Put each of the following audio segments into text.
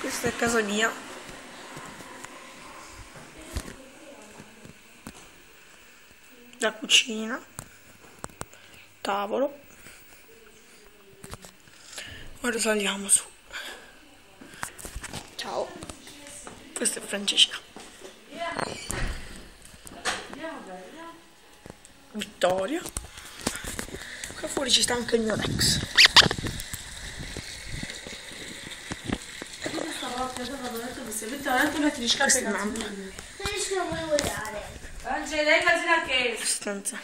Questa è casa mia. La cucina. Tavolo. Ora saliamo su. Ciao. Questa è Francesca. Vittoria. Qua fuori ci sta anche il mio ex. Questa è mamma. Stanza.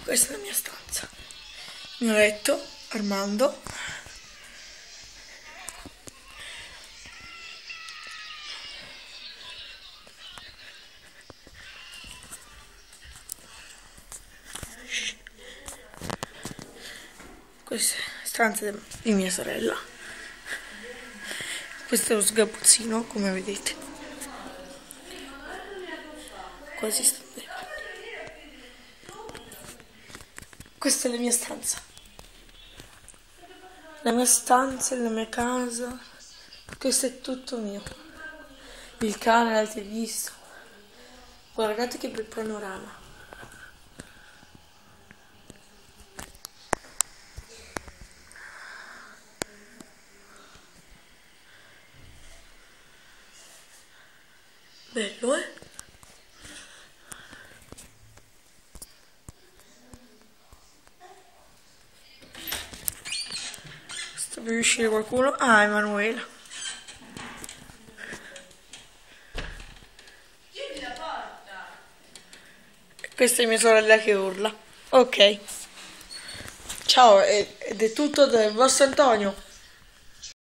Questa è la mia stanza. Il mio letto, Armando. Questa è la stanza di mia sorella. Questo è lo sgabuzzino, come vedete. Quasi stanno i panni. Questa è la mia stanza. La mia stanza, la mia casa. Questo è tutto mio. Il cane l'avete visto. Guardate che bel panorama. Bello, eh? Sta per uscire qualcuno. Ah, Emanuela. Chiudi la porta. Questa è mia sorella che urla. Ok. Ciao, ed è tutto dal vostro Antonio.